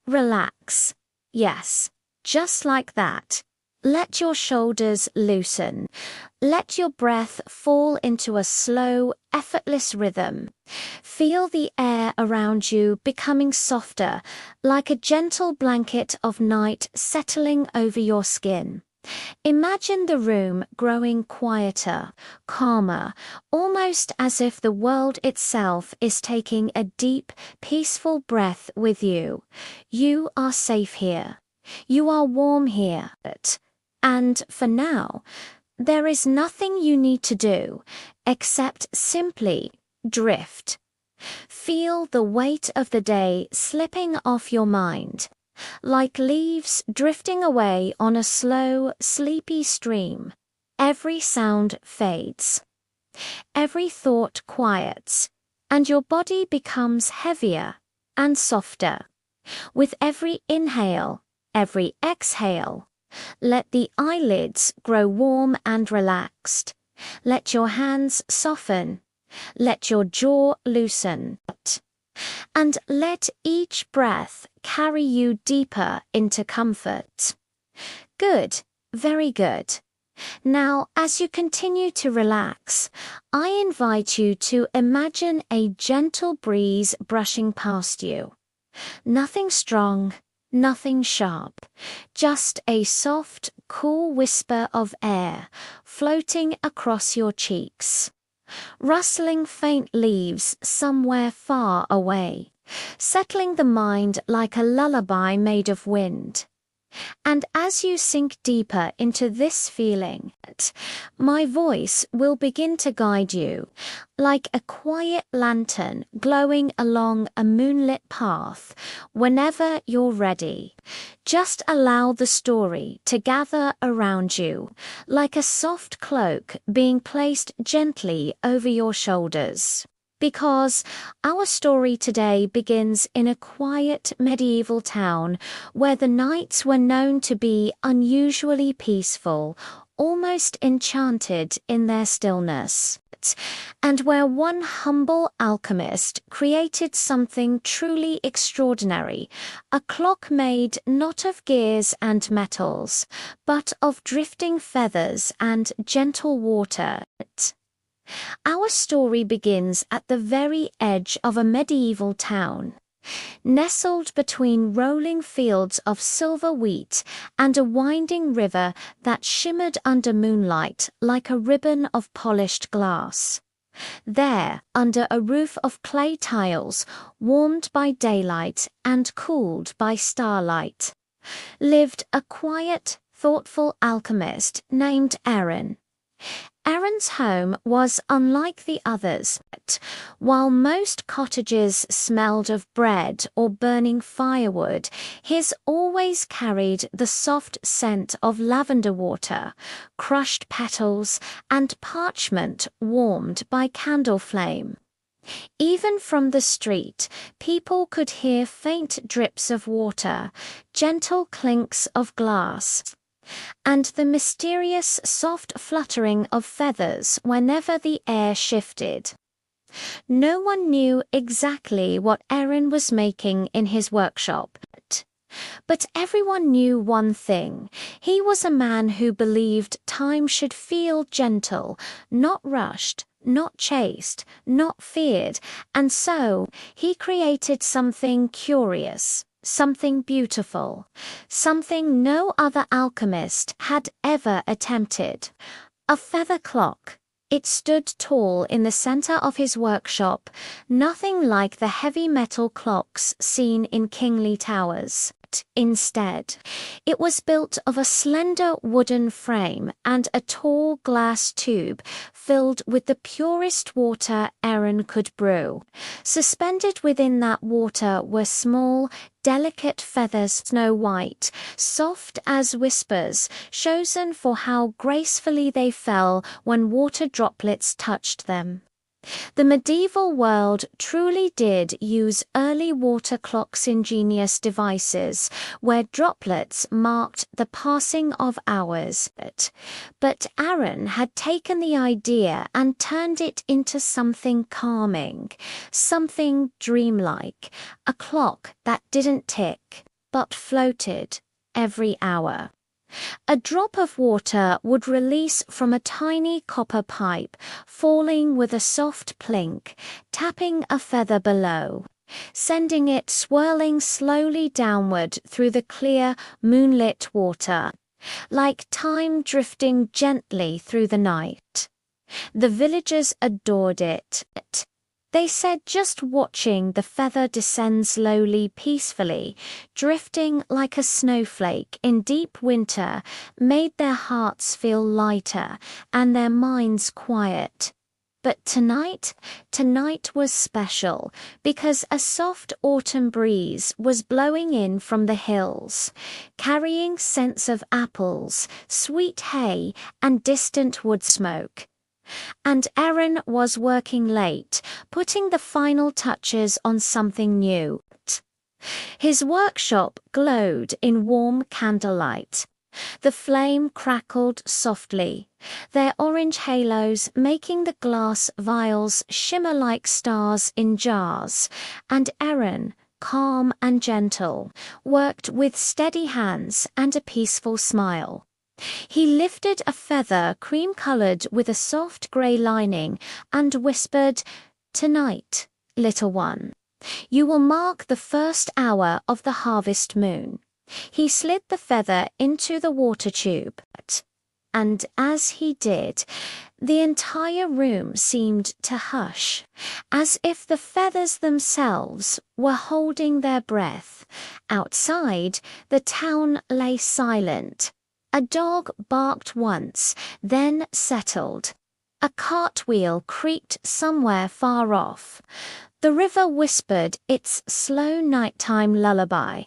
Relax. Yes, just like that. Let your shoulders loosen. Let your breath fall into a slow, effortless rhythm. Feel the air around you becoming softer, like a gentle blanket of night settling over your skin. Imagine the room growing quieter, calmer, almost as if the world itself is taking a deep, peaceful breath with you. You are safe here. You are warm here. And for now, there is nothing you need to do except simply drift. Feel the weight of the day slipping off your mind, like leaves drifting away on a slow, sleepy stream. Every sound fades. Every thought quiets, and your body becomes heavier and softer. With every inhale, every exhale, let the eyelids grow warm and relaxed. Let your hands soften. Let your jaw loosen. And let each breath carry you deeper into comfort. Good, very good. Now, as you continue to relax, I invite you to imagine a gentle breeze brushing past you. Nothing strong, nothing sharp, just a soft, cool whisper of air floating across your cheeks. Rustling faint leaves somewhere far away, settling the mind like a lullaby made of wind. And as you sink deeper into this feeling, my voice will begin to guide you, like a quiet lantern glowing along a moonlit path. Whenever you're ready, just allow the story to gather around you, like a soft cloak being placed gently over your shoulders. Because our story today begins in a quiet medieval town where the nights were known to be unusually peaceful, almost enchanted in their stillness, and where one humble alchemist created something truly extraordinary, a clock made not of gears and metals, but of drifting feathers and gentle water. Our story begins at the very edge of a medieval town, nestled between rolling fields of silver wheat and a winding river that shimmered under moonlight like a ribbon of polished glass. There, under a roof of clay tiles, warmed by daylight and cooled by starlight, lived a quiet, thoughtful alchemist named Aaron. Aaron's home was unlike the others. While most cottages smelled of bread or burning firewood, his always carried the soft scent of lavender water, crushed petals, and parchment warmed by candle flame. Even from the street, people could hear faint drips of water, gentle clinks of glass, and the mysterious soft fluttering of feathers whenever the air shifted. No one knew exactly what Aaron was making in his workshop, but everyone knew one thing. He was a man who believed time should feel gentle, not rushed, not chased, not feared, and so he created something curious, something beautiful, something no other alchemist had ever attempted. A feather clock. It stood tall in the center of his workshop, nothing like the heavy metal clocks seen in kingly towers. Instead, it was built of a slender wooden frame and a tall glass tube filled with the purest water Aaron could brew. Suspended within that water were small, delicate feathers, snow white, soft as whispers, chosen for how gracefully they fell when water droplets touched them. The medieval world truly did use early water clocks, ingenious devices where droplets marked the passing of hours. But Aaron had taken the idea and turned it into something calming, something dreamlike, a clock that didn't tick, but floated every hour. A drop of water would release from a tiny copper pipe, falling with a soft plink, tapping a feather below, sending it swirling slowly downward through the clear, moonlit water, like time drifting gently through the night. The villagers adored it. They said just watching the feather descend slowly, peacefully, drifting like a snowflake in deep winter, made their hearts feel lighter and their minds quiet. But tonight was special because a soft autumn breeze was blowing in from the hills, carrying scents of apples, sweet hay, and distant wood smoke. And Aaron was working late, putting the final touches on something new. His workshop glowed in warm candlelight. The flame crackled softly, their orange halos making the glass vials shimmer like stars in jars, and Aaron, calm and gentle, worked with steady hands and a peaceful smile. He lifted a feather cream-colored with a soft grey lining and whispered, "Tonight, little one, you will mark the first hour of the harvest moon." He slid the feather into the water tube, and as he did, the entire room seemed to hush, as if the feathers themselves were holding their breath. Outside, the town lay silent. A dog barked once, then settled. A cartwheel creaked somewhere far off. The river whispered its slow nighttime lullaby,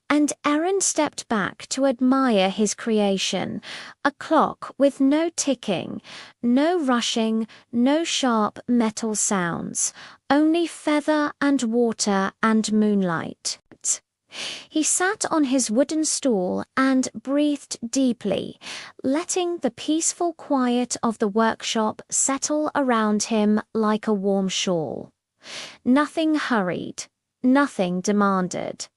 and Aaron stepped back to admire his creation, a clock with no ticking, no rushing, no sharp metal sounds, only feather and water and moonlight. He sat on his wooden stool and breathed deeply, letting the peaceful quiet of the workshop settle around him like a warm shawl. Nothing hurried, nothing demanded.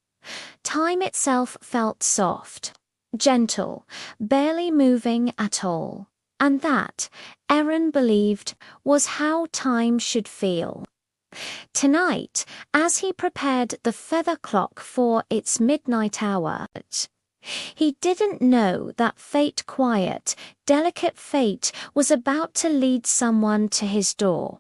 Time itself felt soft, gentle, barely moving at all. And that, Aaron believed, was how time should feel. Tonight, as he prepared the feather clock for its midnight hour, he didn't know that quiet, delicate fate was about to lead someone to his door.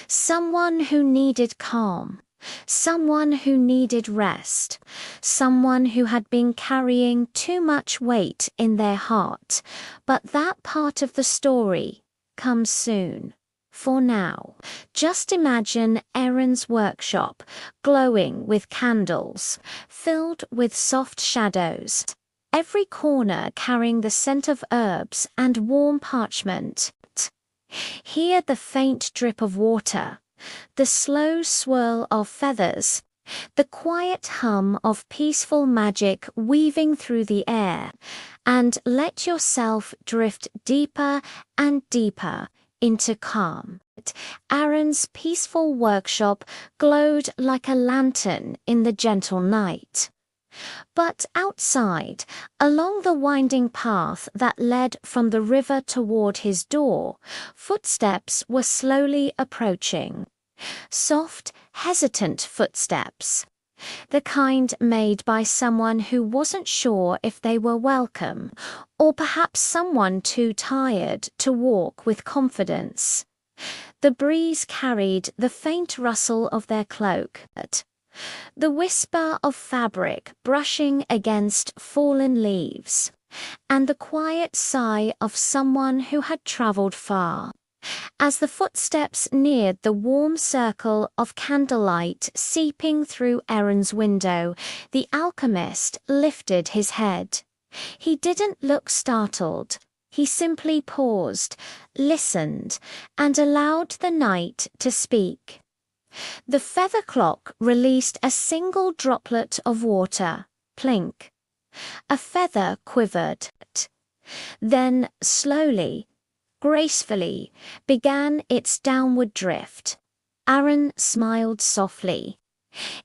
Someone who needed calm, someone who needed rest, someone who had been carrying too much weight in their heart. But that part of the story comes soon. For now, just imagine Aaron's workshop, glowing with candles, filled with soft shadows, every corner carrying the scent of herbs and warm parchment. Hear the faint drip of water, the slow swirl of feathers, the quiet hum of peaceful magic weaving through the air, and let yourself drift deeper and deeper into calm. Aaron's peaceful workshop glowed like a lantern in the gentle night. But outside, along the winding path that led from the river toward his door, footsteps were slowly approaching. Soft, hesitant footsteps. The kind made by someone who wasn't sure if they were welcome, or perhaps someone too tired to walk with confidence. The breeze carried the faint rustle of their cloak, the whisper of fabric brushing against fallen leaves, and the quiet sigh of someone who had traveled far. As the footsteps neared the warm circle of candlelight seeping through Aaron's window, the alchemist lifted his head. He didn't look startled. He simply paused, listened, and allowed the night to speak. The feather clock released a single droplet of water, plink. A feather quivered. Then, slowly, gracefully, began its downward drift. Aaron smiled softly.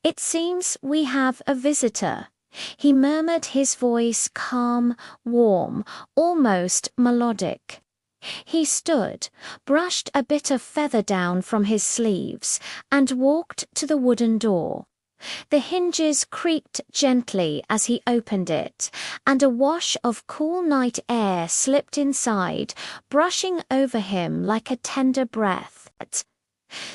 "It seems we have a visitor," He murmured, his voice calm, warm, almost melodic. He stood, brushed a bit of feather down from his sleeves, and walked to the wooden door. The hinges creaked gently as he opened it, and a wash of cool night air slipped inside, brushing over him like a tender breath.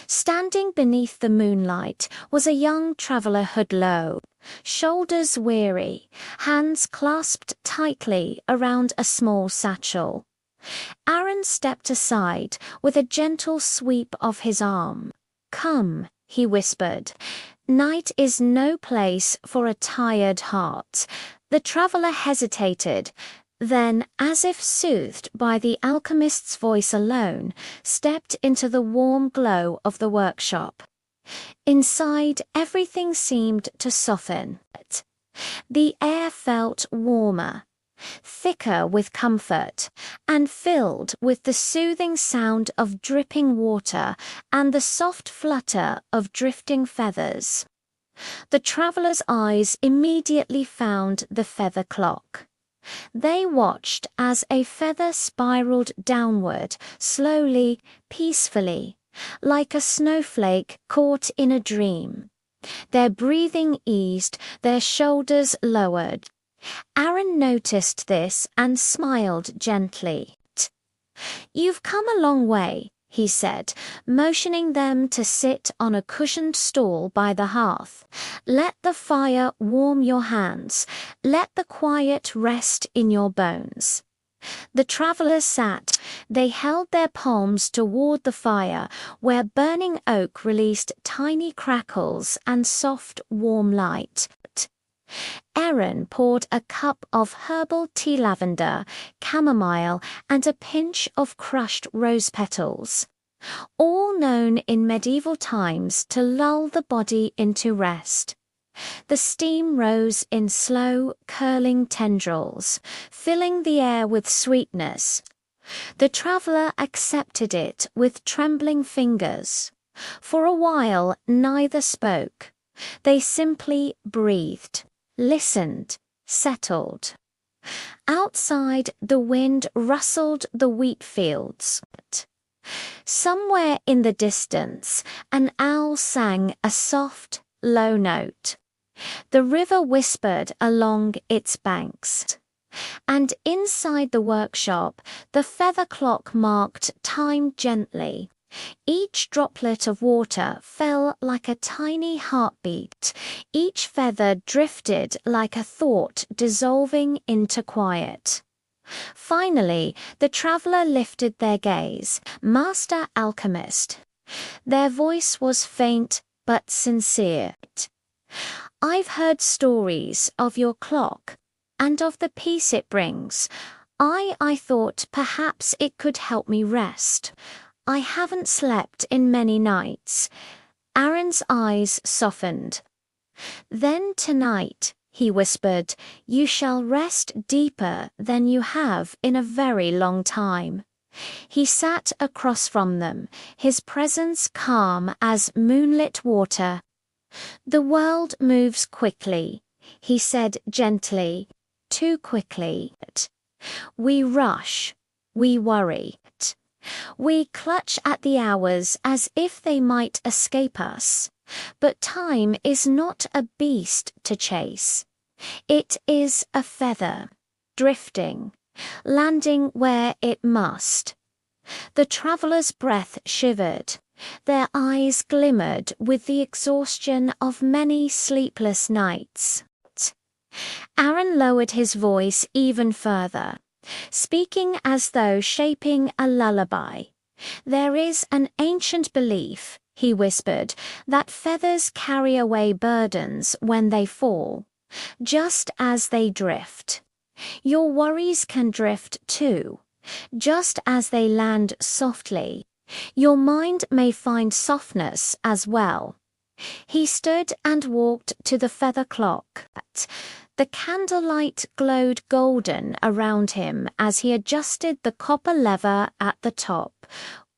Standing beneath the moonlight was a young traveller hood low, shoulders weary, hands clasped tightly around a small satchel. Aaron stepped aside with a gentle sweep of his arm. "Come," he whispered. "Night is no place for a tired heart." The traveller hesitated, then, as if soothed by the alchemist's voice alone, stepped into the warm glow of the workshop. Inside, everything seemed to soften. The air felt warmer, thicker with comfort, and filled with the soothing sound of dripping water and the soft flutter of drifting feathers. The traveller's eyes immediately found the feather clock. They watched as a feather spiraled downward, slowly, peacefully, like a snowflake caught in a dream. Their breathing eased, their shoulders lowered. Aaron noticed this and smiled gently. "You've come a long way," he said, motioning them to sit on a cushioned stool by the hearth. "Let the fire warm your hands. Let the quiet rest in your bones." The travellers sat. They held their palms toward the fire, where burning oak released tiny crackles and soft, warm light. Aaron poured a cup of herbal tea, lavender, chamomile, and a pinch of crushed rose petals, all known in medieval times to lull the body into rest. The steam rose in slow, curling tendrils, filling the air with sweetness. The traveller accepted it with trembling fingers. For a while neither spoke. They simply breathed, listened, settled. Outside, the wind rustled the wheat fields. Somewhere in the distance, an owl sang a soft, low note. The river whispered along its banks. And inside the workshop, the feather clock marked time gently. Each droplet of water fell like a tiny heartbeat. Each feather drifted like a thought dissolving into quiet. Finally, the traveller lifted their gaze. "Master Alchemist." Their voice was faint but sincere. "I've heard stories of your clock and of the peace it brings. I thought perhaps it could help me rest. I haven't slept in many nights." Aaron's eyes softened. "Then tonight," he whispered, "you shall rest deeper than you have in a very long time." He sat across from them, his presence calm as moonlit water. "The world moves quickly," he said gently, "too quickly. We rush, we worry. We clutch at the hours as if they might escape us. But time is not a beast to chase. It is a feather, drifting, landing where it must." The traveller's breath shivered. Their eyes glimmered with the exhaustion of many sleepless nights. Aaron lowered his voice even further, speaking as though shaping a lullaby. "There is an ancient belief," he whispered, "that feathers carry away burdens when they fall, just as they drift. Your worries can drift too, just as they land softly. Your mind may find softness as well." He stood and walked to the feather clock. The candlelight glowed golden around him as he adjusted the copper lever at the top.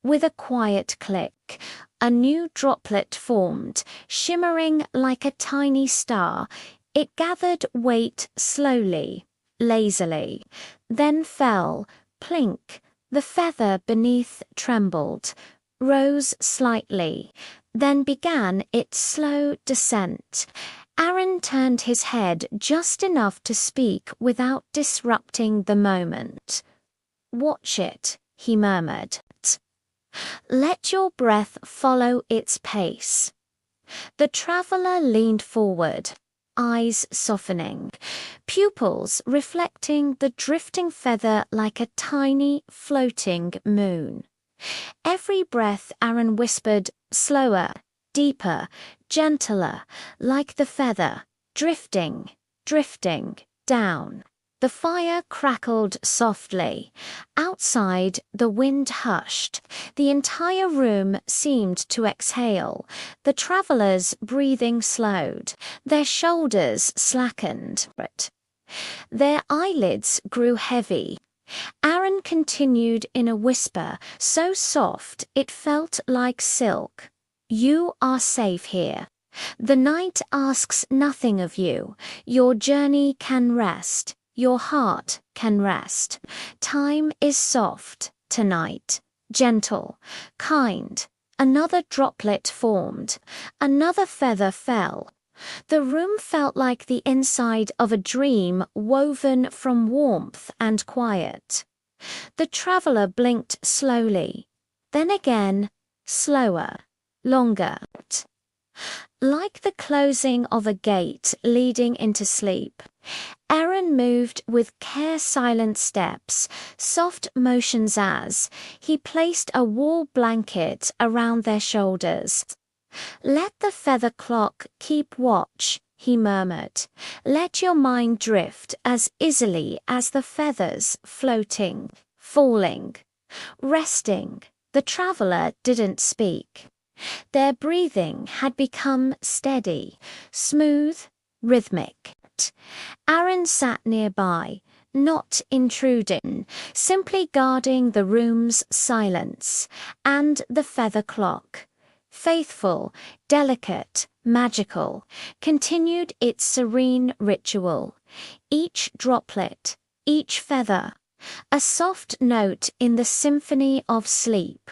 With a quiet click, a new droplet formed, shimmering like a tiny star. It gathered weight slowly, lazily, then fell, plink. The feather beneath trembled, rose slightly, then began its slow descent. Aaron turned his head just enough to speak without disrupting the moment. "Watch it," he murmured. "Let your breath follow its pace." The traveler leaned forward, eyes softening, pupils reflecting the drifting feather like a tiny, floating moon. Every breath Aaron whispered, slower, deeper, gentler, like the feather, drifting, drifting, down. The fire crackled softly. Outside, the wind hushed. The entire room seemed to exhale. The travelers' breathing slowed. Their shoulders slackened. Their eyelids grew heavy. Aaron continued in a whisper, so soft it felt like silk. "You are safe here. The night asks nothing of you. Your journey can rest. Your heart can rest. Time is soft tonight, gentle, kind." Another droplet formed. Another feather fell. The room felt like the inside of a dream woven from warmth and quiet. The traveler blinked slowly, then again, slower, longer. Like the closing of a gate leading into sleep, Aaron moved with care-silent steps, soft motions as he placed a wool blanket around their shoulders. "Let the feather clock keep watch," he murmured. "Let your mind drift as easily as the feathers floating, falling, resting." The traveler didn't speak. Their breathing had become steady, smooth, rhythmic. Aaron sat nearby, not intruding, simply guarding the room's silence, and the feather clock, faithful, delicate, magical, continued its serene ritual. Each droplet, each feather, a soft note in the symphony of sleep.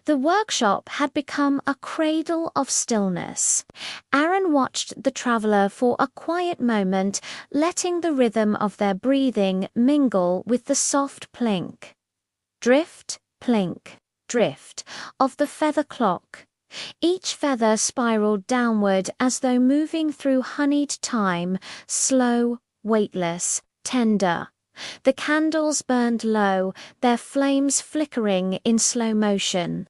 The workshop had become a cradle of stillness. Aaron watched the traveler for a quiet moment, letting the rhythm of their breathing mingle with the soft plink. Drift, plink, drift of the feather clock. Each feather spiraled downward as though moving through honeyed time, slow, weightless, tender. The candles burned low, their flames flickering in slow motion.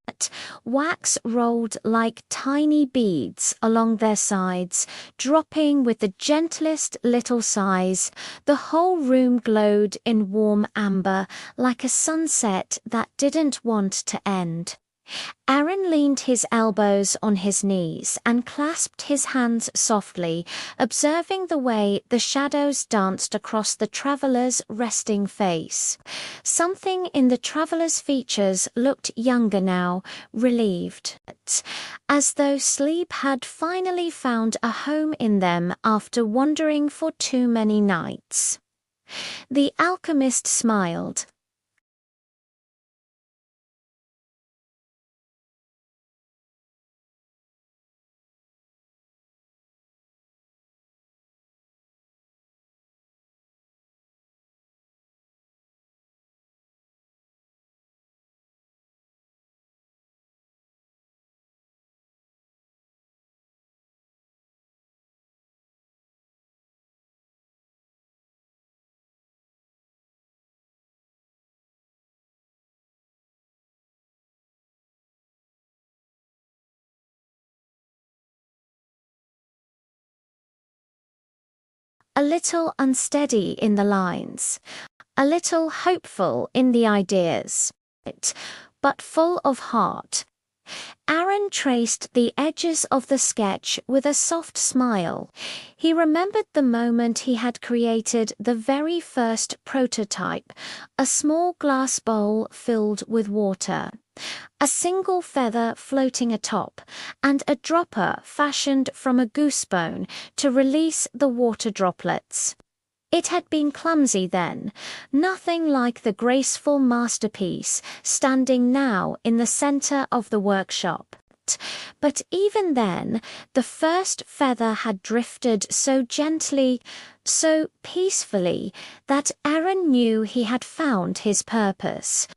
Wax rolled like tiny beads along their sides, dropping with the gentlest little sighs. The whole room glowed in warm amber, like a sunset that didn't want to end. Aaron leaned his elbows on his knees and clasped his hands softly, observing the way the shadows danced across the traveler's resting face. Something in the traveler's features looked younger now, relieved, as though sleep had finally found a home in them after wandering for too many nights. The alchemist smiled. A little unsteady in the lines, a little hopeful in the ideas, but full of heart. Aaron traced the edges of the sketch with a soft smile. He remembered the moment he had created the very first prototype, a small glass bowl filled with water, a single feather floating atop, and a dropper fashioned from a goosebone to release the water droplets. It had been clumsy then, nothing like the graceful masterpiece standing now in the center of the workshop. But even then, the first feather had drifted so gently, so peacefully, that Aaron knew he had found his purpose.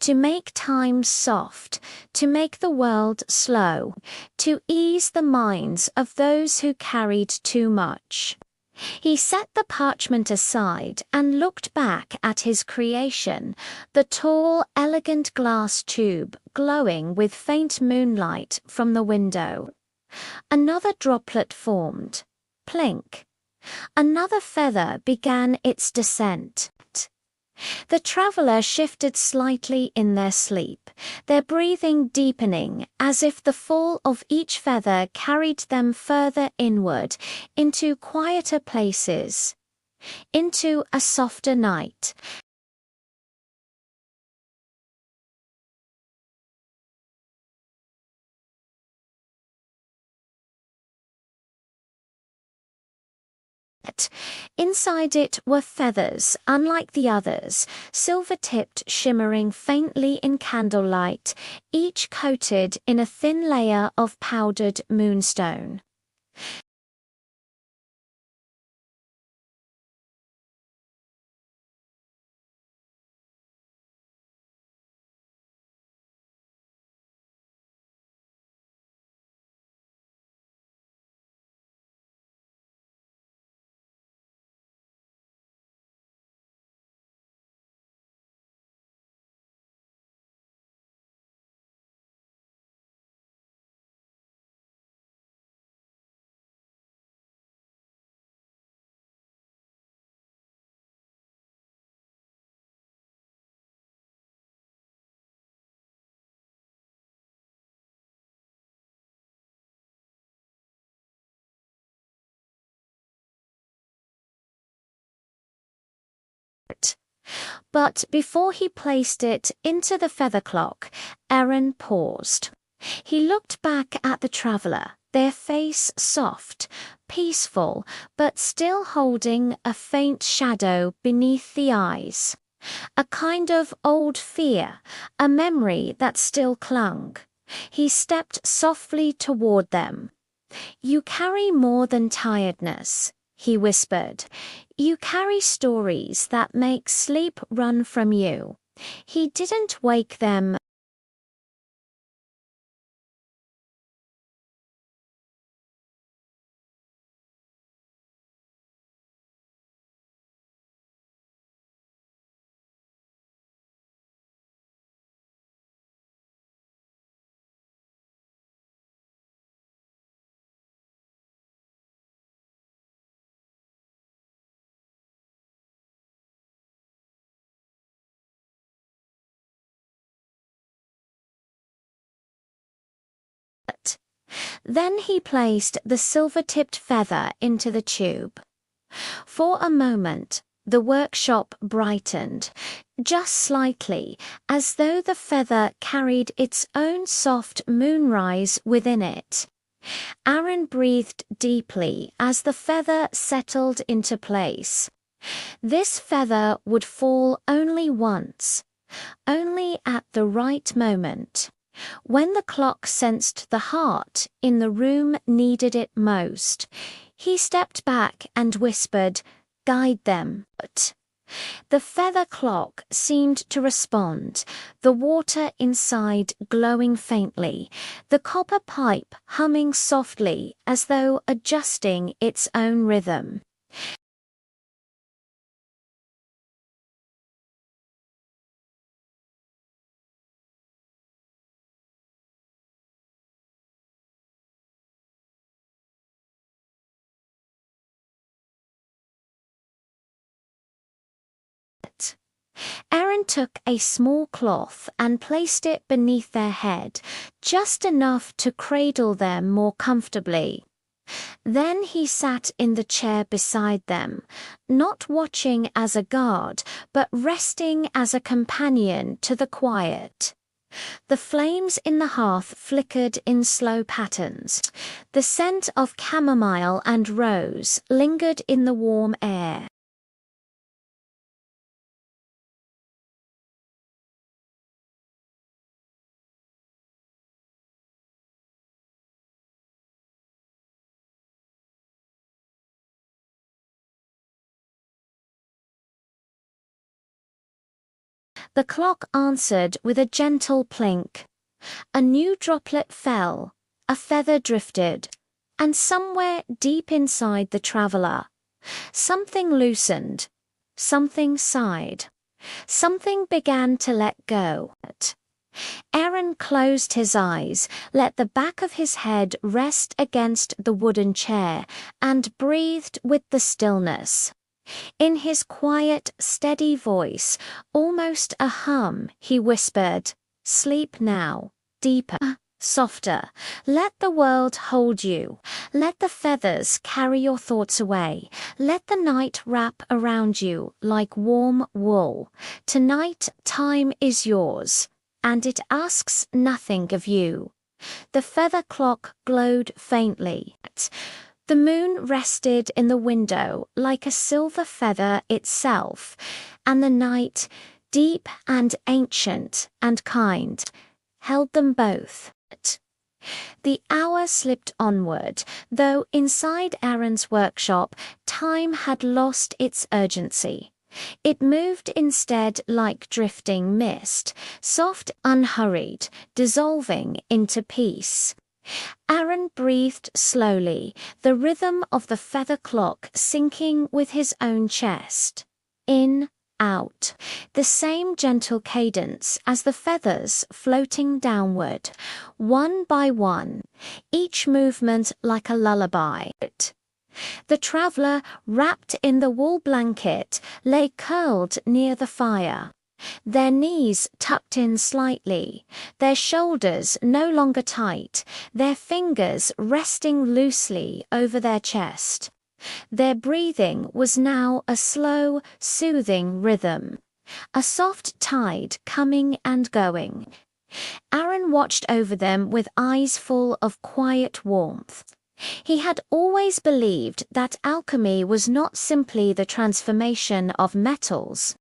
To make time soft, to make the world slow, to ease the minds of those who carried too much. He set the parchment aside and looked back at his creation, the tall, elegant glass tube glowing with faint moonlight from the window. Another droplet formed. Plink. Another feather began its descent. The traveller shifted slightly in their sleep, their breathing deepening as if the fall of each feather carried them further inward, into quieter places, into a softer night. Inside it were feathers, unlike the others, silver-tipped, shimmering faintly in candlelight, each coated in a thin layer of powdered moonstone. But before he placed it into the feather clock, Aaron paused. He looked back at the traveller, their face soft, peaceful, but still holding a faint shadow beneath the eyes. A kind of old fear, a memory that still clung. He stepped softly toward them. "You carry more than tiredness," he whispered. "You carry stories that make sleep run from you." He didn't wake them. Then he placed the silver-tipped feather into the tube. For a moment, the workshop brightened, just slightly, as though the feather carried its own soft moonrise within it. Aaron breathed deeply as the feather settled into place. This feather would fall only once, only at the right moment, when the clock sensed the heart in the room needed it most. He stepped back and whispered, "Guide them." But the feather clock seemed to respond, the water inside glowing faintly, the copper pipe humming softly as though adjusting its own rhythm. Aaron took a small cloth and placed it beneath their head, just enough to cradle them more comfortably. Then he sat in the chair beside them, not watching as a guard, but resting as a companion to the quiet. The flames in the hearth flickered in slow patterns. The scent of chamomile and rose lingered in the warm air. The clock answered with a gentle plink. A new droplet fell, a feather drifted, and somewhere deep inside the traveler, something loosened, something sighed, something began to let go. Aaron closed his eyes, let the back of his head rest against the wooden chair, and breathed with the stillness. In his quiet, steady voice, almost a hum, he whispered, "Sleep now, deeper, softer. Let the world hold you. Let the feathers carry your thoughts away. Let the night wrap around you like warm wool. Tonight, time is yours, and it asks nothing of you." The feather clock glowed faintly. The moon rested in the window like a silver feather itself, and the night, deep and ancient and kind, held them both. The hour slipped onward, though inside Aaron's workshop, time had lost its urgency. It moved instead like drifting mist, soft, unhurried, dissolving into peace. Aaron breathed slowly, the rhythm of the feather clock syncing with his own chest. In, out, the same gentle cadence as the feathers floating downward, one by one, each movement like a lullaby. The traveler, wrapped in the wool blanket, lay curled near the fire, their knees tucked in slightly, their shoulders no longer tight, their fingers resting loosely over their chest. Their breathing was now a slow, soothing rhythm, a soft tide coming and going. Aaron watched over them with eyes full of quiet warmth. He had always believed that alchemy was not simply the transformation of metals,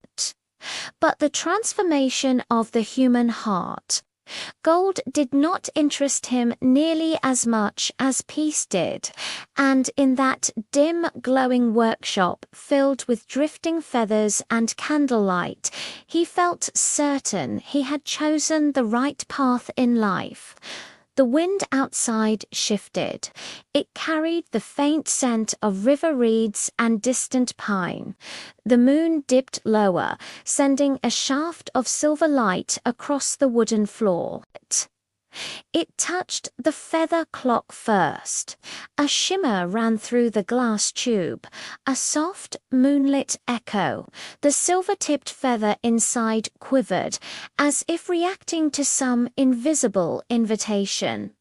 but the transformation of the human heart. Gold did not interest him nearly as much as peace did, and in that dim, glowing workshop filled with drifting feathers and candlelight, he felt certain he had chosen the right path in life. The wind outside shifted. It carried the faint scent of river reeds and distant pine. The moon dipped lower, sending a shaft of silver light across the wooden floor. It touched the feather clock first. A shimmer ran through the glass tube, a soft, moonlit echo. The silver-tipped feather inside quivered, as if reacting to some invisible invitation.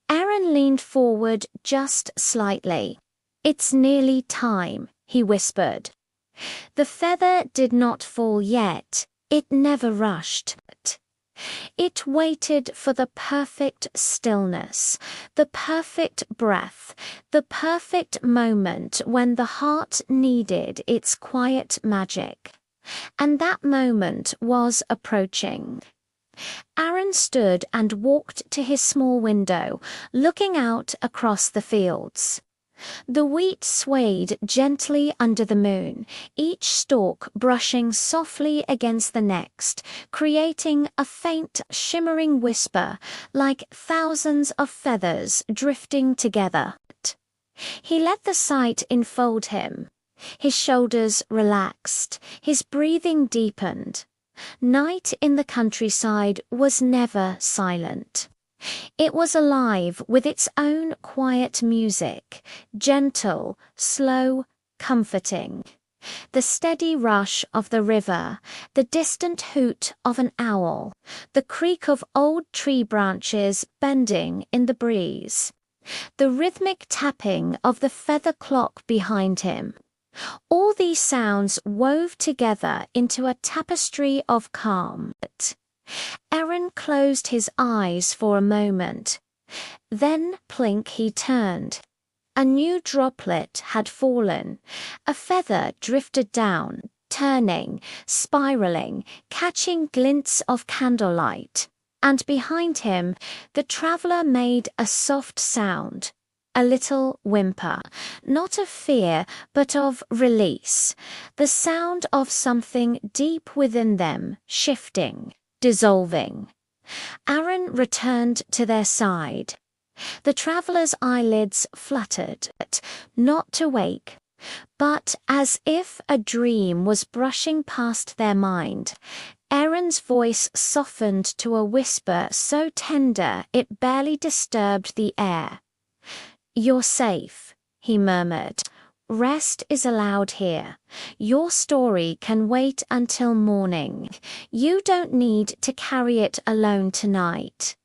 Aaron leaned forward just slightly. "It's nearly time," he whispered. The feather did not fall yet. It never rushed. It waited for the perfect stillness, the perfect breath, the perfect moment when the heart needed its quiet magic. And that moment was approaching. Aaron stood and walked to his small window, looking out across the fields. The wheat swayed gently under the moon, each stalk brushing softly against the next, creating a faint, shimmering whisper, like thousands of feathers drifting together. He let the sight enfold him. His shoulders relaxed, his breathing deepened. Night in the countryside was never silent. It was alive with its own quiet music, gentle, slow, comforting. The steady rush of the river, the distant hoot of an owl, the creak of old tree branches bending in the breeze, the rhythmic tapping of the feather clock behind him. All these sounds wove together into a tapestry of calm. Aaron closed his eyes for a moment. Then plink he turned. A new droplet had fallen. A feather drifted down, turning, spiraling, catching glints of candlelight. And behind him, the traveler made a soft sound, a little whimper, not of fear, but of release, the sound of something deep within them, shifting, dissolving. Aaron returned to their side. The traveller's eyelids fluttered, not to wake, but as if a dream was brushing past their mind. Aaron's voice softened to a whisper so tender it barely disturbed the air. "You're safe," he murmured. "Rest is allowed here. Your story can wait until morning. You don't need to carry it alone tonight."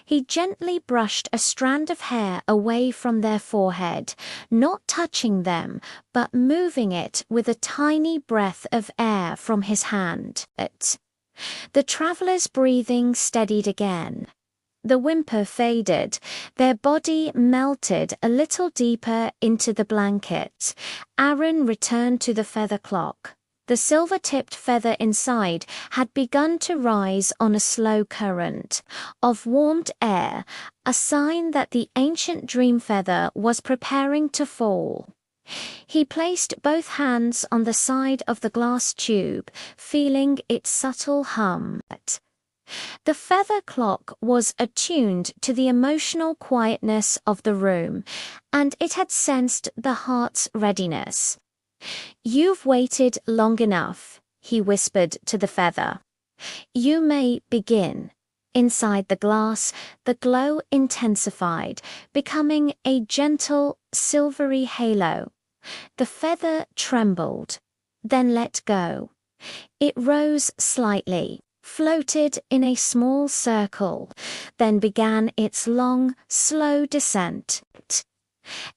He gently brushed a strand of hair away from their forehead, not touching them, but moving it with a tiny breath of air from his hand. The traveller's breathing steadied again. The whimper faded. Their body melted a little deeper into the blanket. Aaron returned to the feather clock. The silver-tipped feather inside had begun to rise on a slow current of warmed air, a sign that the ancient dream feather was preparing to fall. He placed both hands on the side of the glass tube, feeling its subtle hum. The feather clock was attuned to the emotional quietness of the room, and it had sensed the heart's readiness. "You've waited long enough," he whispered to the feather. "You may begin." Inside the glass, the glow intensified, becoming a gentle, silvery halo. The feather trembled, then let go. It rose slightly, floated in a small circle, then began its long, slow descent.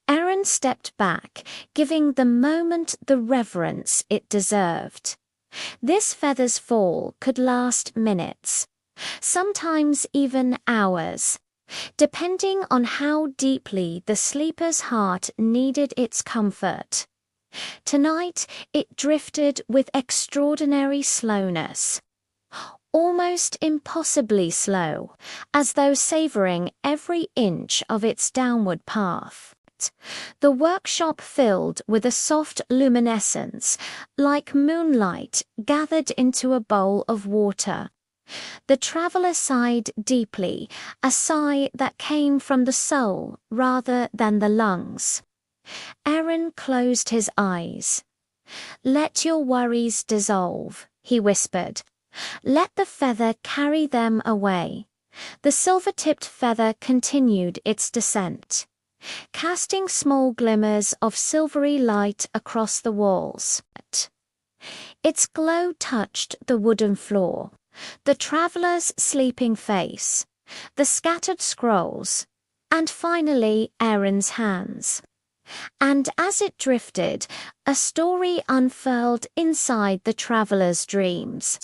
Aaron stepped back, giving the moment the reverence it deserved. This feather's fall could last minutes, sometimes even hours, depending on how deeply the sleeper's heart needed its comfort. Tonight it drifted with extraordinary slowness, almost impossibly slow, as though savoring every inch of its downward path. The workshop filled with a soft luminescence, like moonlight gathered into a bowl of water. The traveler sighed deeply, a sigh that came from the soul rather than the lungs. Aaron closed his eyes. "Let your worries dissolve," he whispered. "Let the feather carry them away." The silver-tipped feather continued its descent, casting small glimmers of silvery light across the walls. Its glow touched the wooden floor, the traveler's sleeping face, the scattered scrolls, and finally Aaron's hands. And as it drifted, a story unfurled inside the traveler's dreams.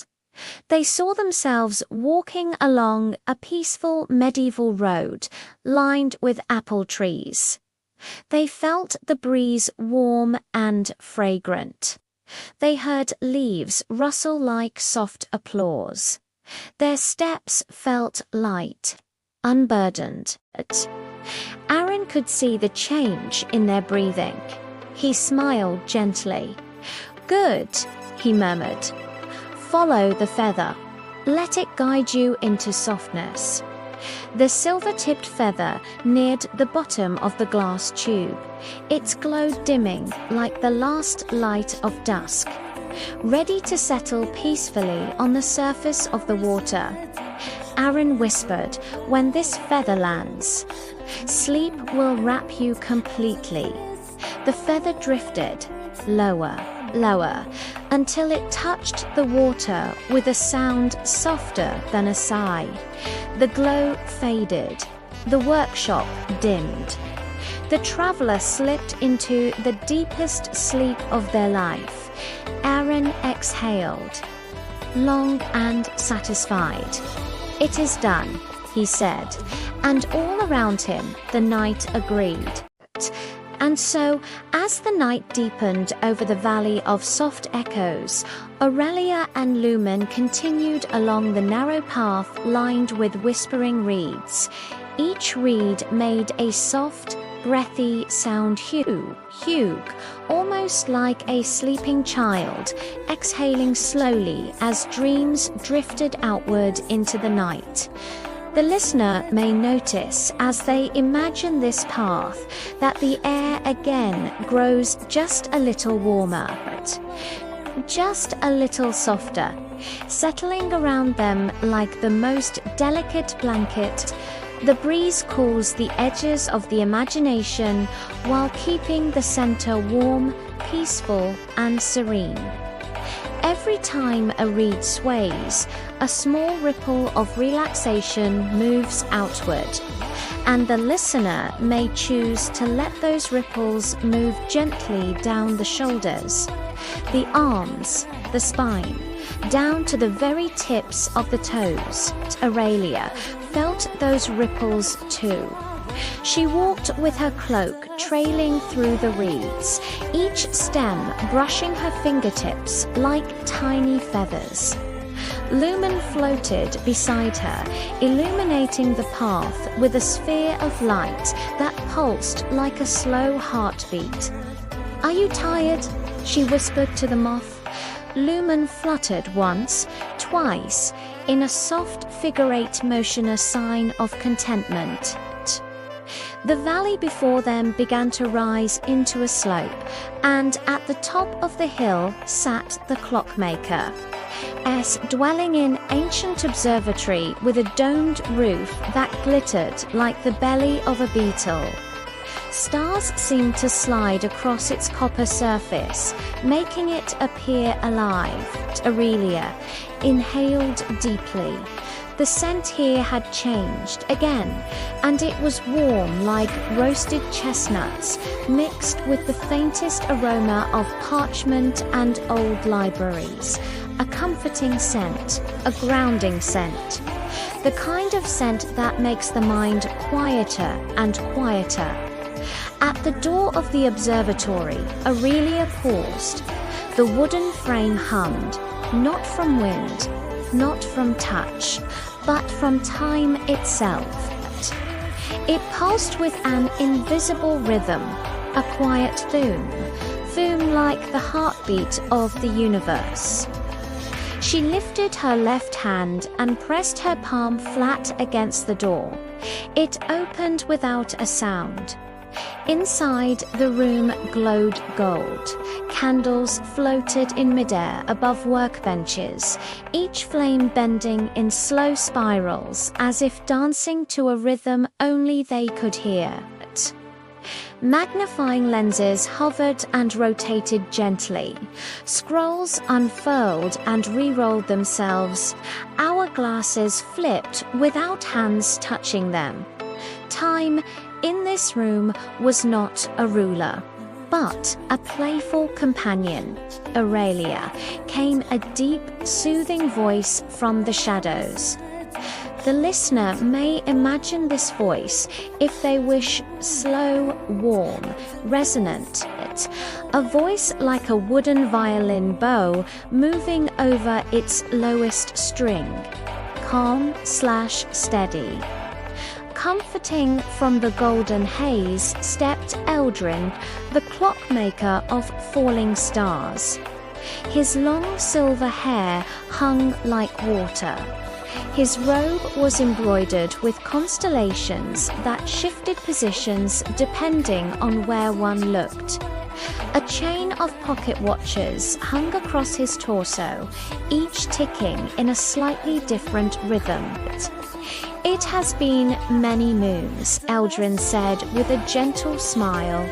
They saw themselves walking along a peaceful medieval road lined with apple trees. They felt the breeze warm and fragrant. They heard leaves rustle like soft applause. Their steps felt light, unburdened. Aaron could see the change in their breathing. He smiled gently. "Good," he murmured. "Follow the feather. Let it guide you into softness." The silver-tipped feather neared the bottom of the glass tube, its glow dimming like the last light of dusk, ready to settle peacefully on the surface of the water. Aaron whispered, "When this feather lands, sleep will wrap you completely." The feather drifted, lower, lower, until it touched the water with a sound softer than a sigh. The glow faded. The workshop dimmed. The traveler slipped into the deepest sleep of their life. Aaron exhaled, long and satisfied. "It is done," he said, and all around him the night agreed. And so, as the night deepened over the valley of soft echoes, Aurelia and Lumen continued along the narrow path lined with whispering reeds. Each reed made a soft, breathy sound hug, almost like a sleeping child, exhaling slowly as dreams drifted outward into the night. The listener may notice, as they imagine this path, that the air again grows just a little warmer, just a little softer, settling around them like the most delicate blanket. The breeze cools the edges of the imagination while keeping the center warm, peaceful, and serene. Every time a reed sways, a small ripple of relaxation moves outward, and the listener may choose to let those ripples move gently down the shoulders, the arms, the spine, down to the very tips of the toes. Aurelia felt those ripples too. She walked with her cloak trailing through the reeds, each stem brushing her fingertips like tiny feathers. Lumen floated beside her, illuminating the path with a sphere of light that pulsed like a slow heartbeat. "Are you tired?" she whispered to the moth. Lumen fluttered once, twice, in a soft figure-eight motion, a sign of contentment. The valley before them began to rise into a slope, and at the top of the hill sat the clockmaker, dwelling in ancient observatory with a domed roof that glittered like the belly of a beetle. Stars seemed to slide across its copper surface, making it appear alive. Aurelia inhaled deeply. The scent here had changed again, and it was warm like roasted chestnuts, mixed with the faintest aroma of parchment and old libraries. A comforting scent, a grounding scent. The kind of scent that makes the mind quieter and quieter. At the door of the observatory, Aurelia paused. The wooden frame hummed, not from wind, not from touch, but from time itself. It pulsed with an invisible rhythm, a quiet thum like the heartbeat of the universe. She lifted her left hand and pressed her palm flat against the door. It opened without a sound. Inside, the room glowed gold. Candles floated in midair above workbenches, each flame bending in slow spirals as if dancing to a rhythm only they could hear. Magnifying lenses hovered and rotated gently. Scrolls unfurled and re-rolled themselves. Hourglasses flipped without hands touching them. Time in this room was not a ruler, but a playful companion. Aurelia came a deep, soothing voice from the shadows. The listener may imagine this voice, if they wish, slow, warm, resonant. A voice like a wooden violin bow moving over its lowest string, calm/steady. Comforting from the golden haze stepped Eldrin, the clockmaker of falling stars. His long silver hair hung like water. His robe was embroidered with constellations that shifted positions depending on where one looked. A chain of pocket watches hung across his torso, each ticking in a slightly different rhythm. "It has been many moons," Eldrin said with a gentle smile.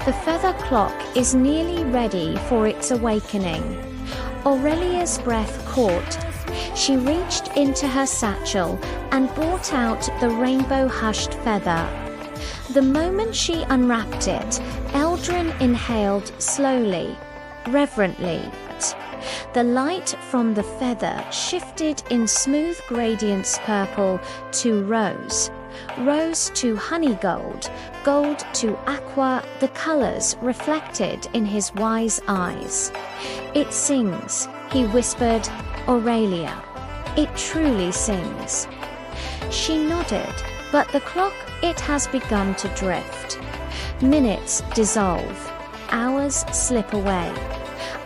The feather clock is nearly ready for its awakening. Aurelia's breath caught. She reached into her satchel and brought out the rainbow-hushed feather. The moment she unwrapped it, Eldrin inhaled slowly, reverently. The light from the feather shifted in smooth gradients, purple to rose, rose to honey gold, gold to aqua, the colors reflected in his wise eyes. "It sings," he whispered, "Aurelia. It truly sings." She nodded, but the clock, it has begun to drift. Minutes dissolve, hours slip away.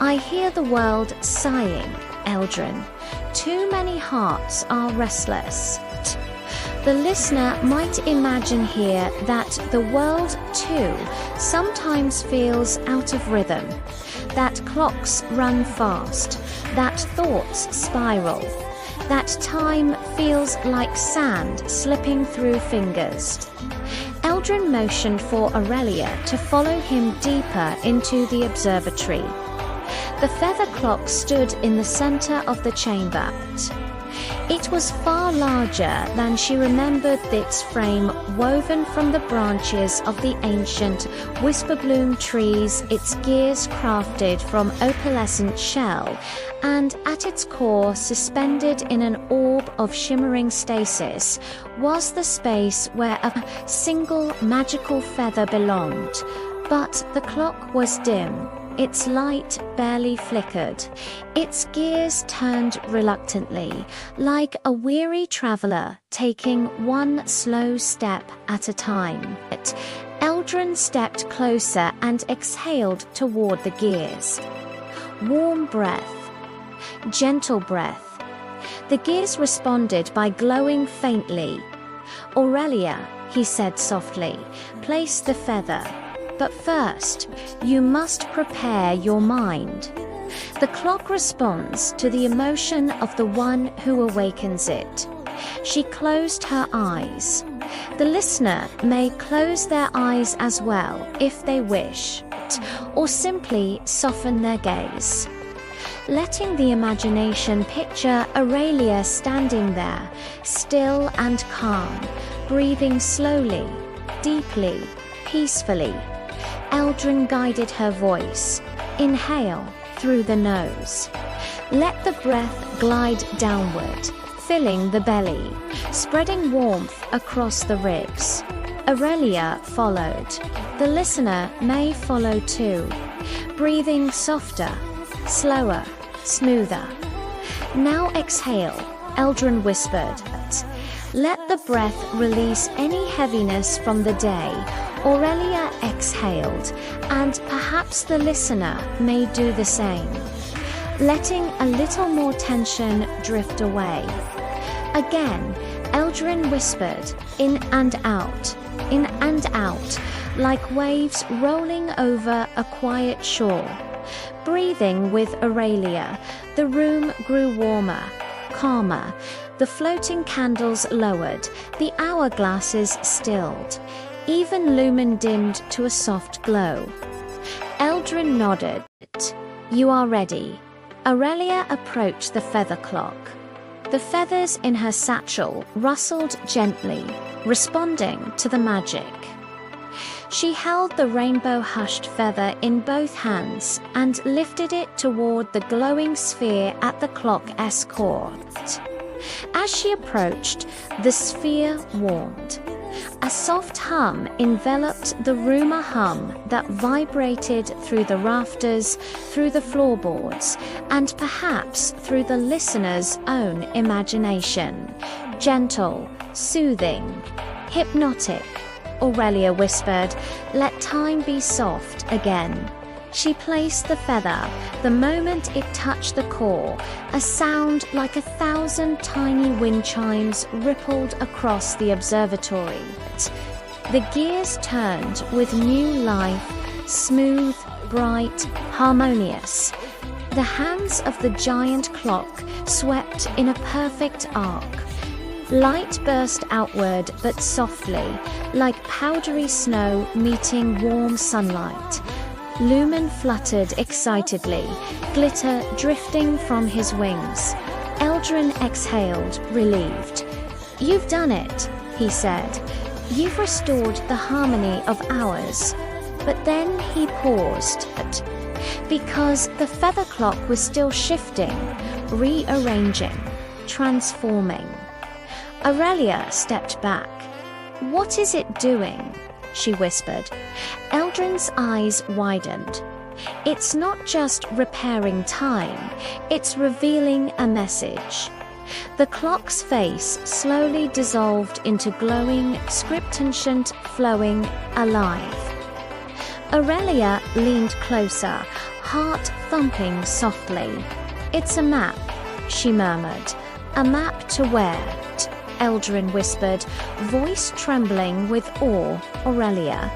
I hear the world sighing, Eldrin. Too many hearts are restless. The listener might imagine here that the world, too, sometimes feels out of rhythm, that clocks run fast, that thoughts spiral, that time feels like sand slipping through fingers. Eldrin motioned for Aurelia to follow him deeper into the observatory. The feather clock stood in the center of the chamber. It was far larger than she remembered, its frame woven from the branches of the ancient whisperbloom trees, its gears crafted from opalescent shell, and at its core, suspended in an orb of shimmering stasis, was the space where a single magical feather belonged. But the clock was dim. Its light barely flickered. Its gears turned reluctantly, like a weary traveler taking one slow step at a time. Eldrin stepped closer and exhaled toward the gears. Warm breath, gentle breath. The gears responded by glowing faintly. "Aurelia," he said softly, "place the feather. But first, you must prepare your mind." The clock responds to the emotion of the one who awakens it. She closed her eyes. The listener may close their eyes as well if they wish, or simply soften their gaze. Letting the imagination picture Aurelia standing there, still and calm, breathing slowly, deeply, peacefully. Eldrin guided her voice. Inhale through the nose. Let the breath glide downward, filling the belly, spreading warmth across the ribs. Aurelia followed. The listener may follow too, breathing softer, slower, smoother. "Now exhale," Eldrin whispered. Let the breath release any heaviness from the day. Aurelia exhaled, and perhaps the listener may do the same, letting a little more tension drift away. Again, Eldrin whispered, in and out, like waves rolling over a quiet shore. Breathing with Aurelia, the room grew warmer, calmer. The floating candles lowered, the hourglasses stilled. Even lumen dimmed to a soft glow. Eldrin nodded. "You are ready." Aurelia approached the feather clock. The feathers in her satchel rustled gently, responding to the magic. She held the rainbow-hushed feather in both hands and lifted it toward the glowing sphere at the clock's core. As she approached, the sphere warmed. A soft hum enveloped the room, a hum that vibrated through the rafters, through the floorboards, and perhaps through the listener's own imagination. Gentle, soothing, hypnotic. Aurelia whispered, "Let time be soft again." She placed the feather. The moment it touched the core, a sound like 1,000 tiny wind chimes rippled across the observatory. The gears turned with new life, smooth, bright, harmonious. The hands of the giant clock swept in a perfect arc. Light burst outward but softly, like powdery snow meeting warm sunlight. Lumen fluttered excitedly, glitter drifting from his wings. Eldrin exhaled, relieved. "You've done it," he said. "You've restored the harmony of ours." But then he paused, because the feather clock was still shifting, rearranging, transforming. Aurelia stepped back. "What is it doing?" she whispered. Eldrin's eyes widened. "It's not just repairing time, it's revealing a message." The clock's face slowly dissolved into glowing, scriptenscient, flowing, alive. Aurelia leaned closer, heart thumping softly. "It's a map," she murmured. "A map to where?" Eldrin whispered, voice trembling with awe. "Aurelia.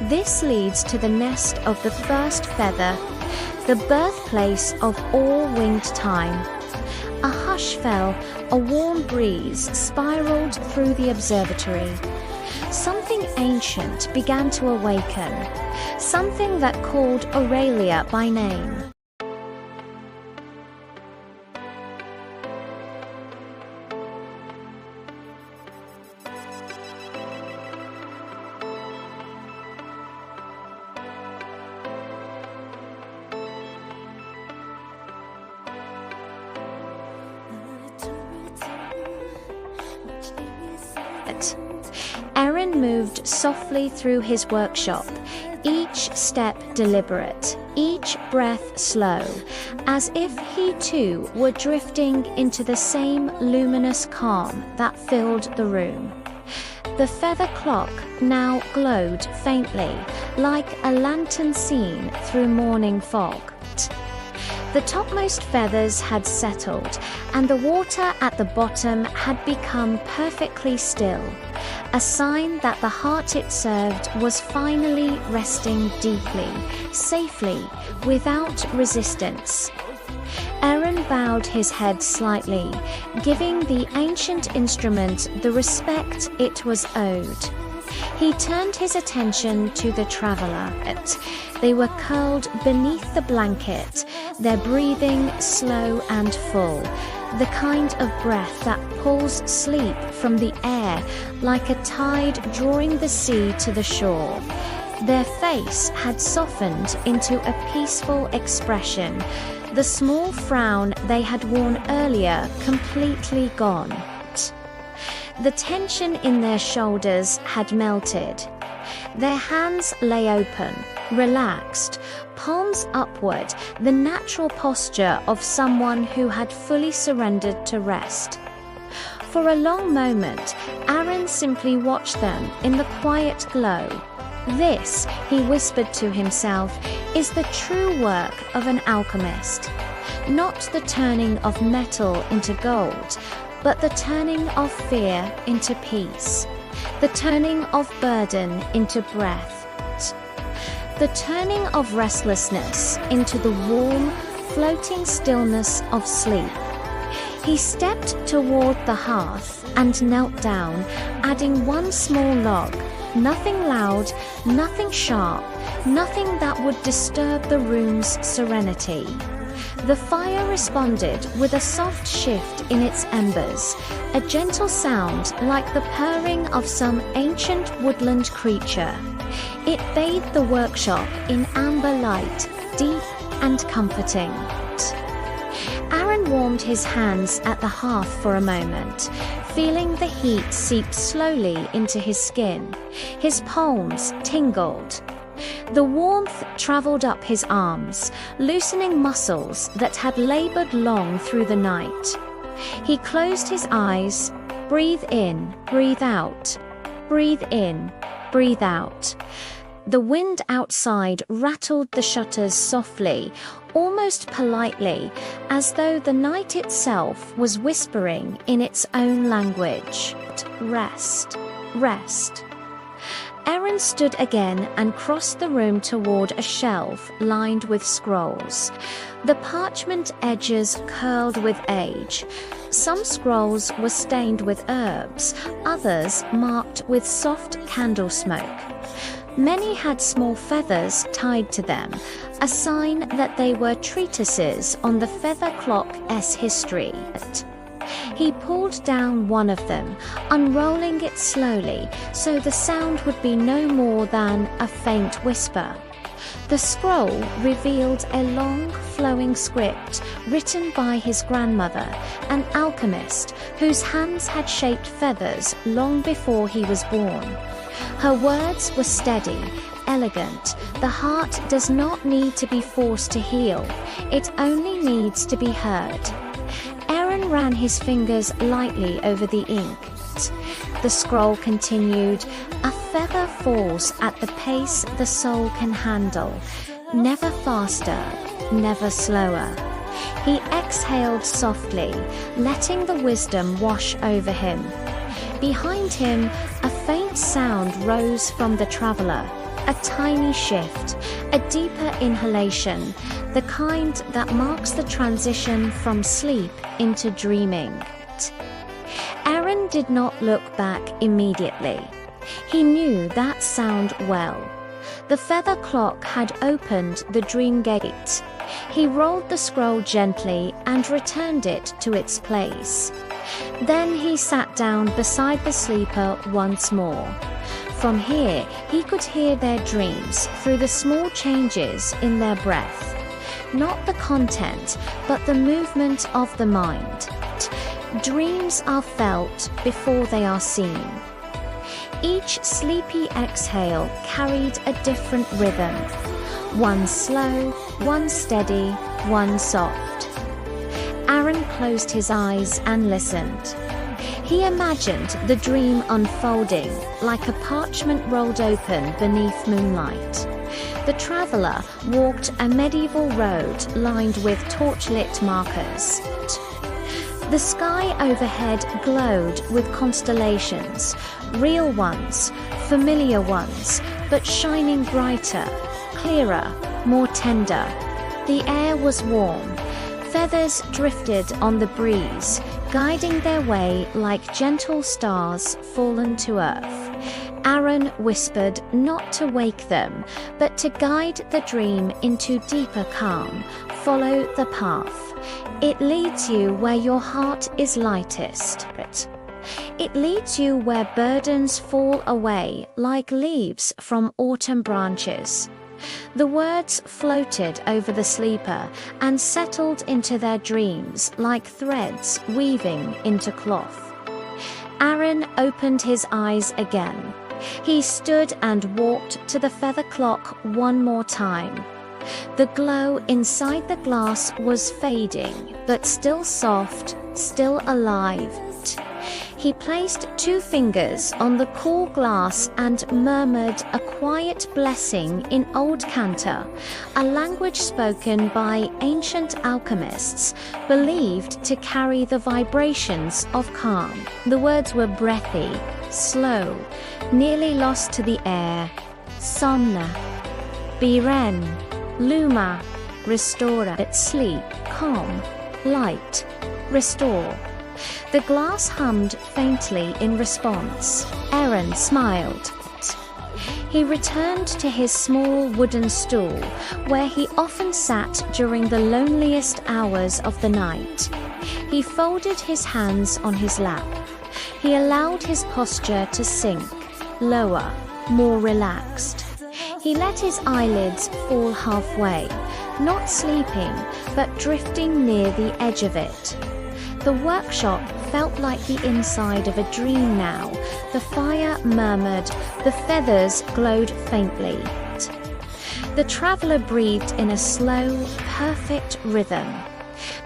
This leads to the nest of the first feather, the birthplace of all winged time." A hush fell, a warm breeze spiraled through the observatory. Something ancient began to awaken, something that called Aurelia by name. Aaron moved softly through his workshop, each step deliberate, each breath slow, as if he too were drifting into the same luminous calm that filled the room. The feather clock now glowed faintly, like a lantern seen through morning fog. The topmost feathers had settled, and the water at the bottom had become perfectly still, a sign that the heart it served was finally resting deeply, safely, without resistance. Aaron bowed his head slightly, giving the ancient instrument the respect it was owed. He turned his attention to the traveler. They were curled beneath the blanket, their breathing slow and full, the kind of breath that pulls sleep from the air like a tide drawing the sea to the shore. Their face had softened into a peaceful expression, the small frown they had worn earlier completely gone. The tension in their shoulders had melted. Their hands lay open, relaxed, palms upward, the natural posture of someone who had fully surrendered to rest. For a long moment, Aaron simply watched them in the quiet glow. "This," he whispered to himself, "is the true work of an alchemist. Not the turning of metal into gold, but the turning of fear into peace, the turning of burden into breath, the turning of restlessness into the warm, floating stillness of sleep." He stepped toward the hearth and knelt down, adding one small log, nothing loud, nothing sharp, nothing that would disturb the room's serenity. The fire responded with a soft shift in its embers, a gentle sound like the purring of some ancient woodland creature. It bathed the workshop in amber light, deep and comforting. Aaron warmed his hands at the hearth for a moment, feeling the heat seep slowly into his skin. His palms tingled. The warmth traveled up his arms, loosening muscles that had labored long through the night. He closed his eyes. Breathe in, breathe out. Breathe in, breathe out. The wind outside rattled the shutters softly, almost politely, as though the night itself was whispering in its own language. Rest, rest. Aaron stood again and crossed the room toward a shelf lined with scrolls. The parchment edges curled with age. Some scrolls were stained with herbs, others marked with soft candle smoke. Many had small feathers tied to them, a sign that they were treatises on the feather clock's history. He pulled down one of them, unrolling it slowly so the sound would be no more than a faint whisper. The scroll revealed a long, flowing script written by his grandmother, an alchemist whose hands had shaped feathers long before he was born. Her words were steady, elegant. The heart does not need to be forced to heal, it only needs to be heard. Aaron ran his fingers lightly over the ink. The scroll continued, "A feather falls at the pace the soul can handle, never faster, never slower." He exhaled softly, letting the wisdom wash over him. Behind him, a faint sound rose from the traveler, a tiny shift, a deeper inhalation, the kind that marks the transition from sleep into dreaming. Aaron did not look back immediately. He knew that sound well. The feather clock had opened the dream gate. He rolled the scroll gently and returned it to its place. Then he sat down beside the sleeper once more. From here, he could hear their dreams through the small changes in their breath. Not the content, but the movement of the mind. Dreams are felt before they are seen. Each sleepy exhale carried a different rhythm. One slow, one steady, one soft. Aaron closed his eyes and listened. He imagined the dream unfolding like a parchment rolled open beneath moonlight. The traveler walked a medieval road lined with torchlit markers. The sky overhead glowed with constellations, real ones, familiar ones, but shining brighter, clearer, more tender. The air was warm. Feathers drifted on the breeze, guiding their way like gentle stars fallen to earth. Aaron whispered not to wake them, but to guide the dream into deeper calm. Follow the path. It leads you where your heart is lightest. It leads you where burdens fall away like leaves from autumn branches. The words floated over the sleeper and settled into their dreams like threads weaving into cloth. Aaron opened his eyes again. He stood and walked to the feather clock one more time. The glow inside the glass was fading, but still soft, still alive. He placed 2 fingers on the cool glass and murmured a quiet blessing in Old Cantor, a language spoken by ancient alchemists, believed to carry the vibrations of calm. The words were breathy, slow, nearly lost to the air. Somna, Biren, Luma, Restora, sleep, calm, light, restore. The glass hummed faintly in response. Aaron smiled. He returned to his small wooden stool, where he often sat during the loneliest hours of the night. He folded his hands on his lap. He allowed his posture to sink, lower, more relaxed. He let his eyelids fall halfway, not sleeping, but drifting near the edge of it. The workshop felt like the inside of a dream now. The fire murmured, the feathers glowed faintly. The traveler breathed in a slow, perfect rhythm.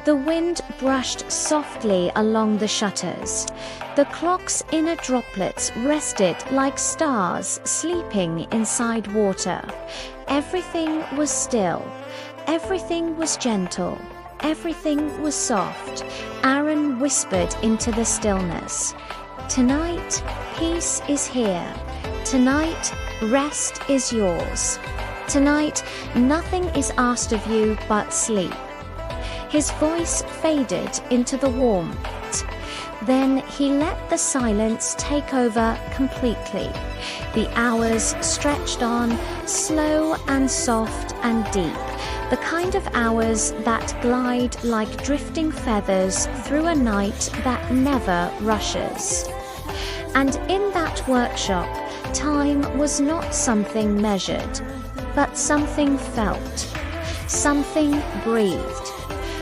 The wind brushed softly along the shutters. The clock's inner droplets rested like stars sleeping inside water. Everything was still. Everything was gentle. Everything was soft. Aaron whispered into the stillness. Tonight, peace is here. Tonight, rest is yours. Tonight, nothing is asked of you but sleep. His voice faded into the warmth. Then he let the silence take over completely. The hours stretched on, slow and soft and deep, the kind of hours that glide like drifting feathers through a night that never rushes. And in that workshop, time was not something measured, but something felt, something breathed,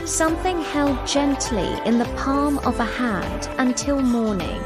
something held gently in the palm of a hand until morning.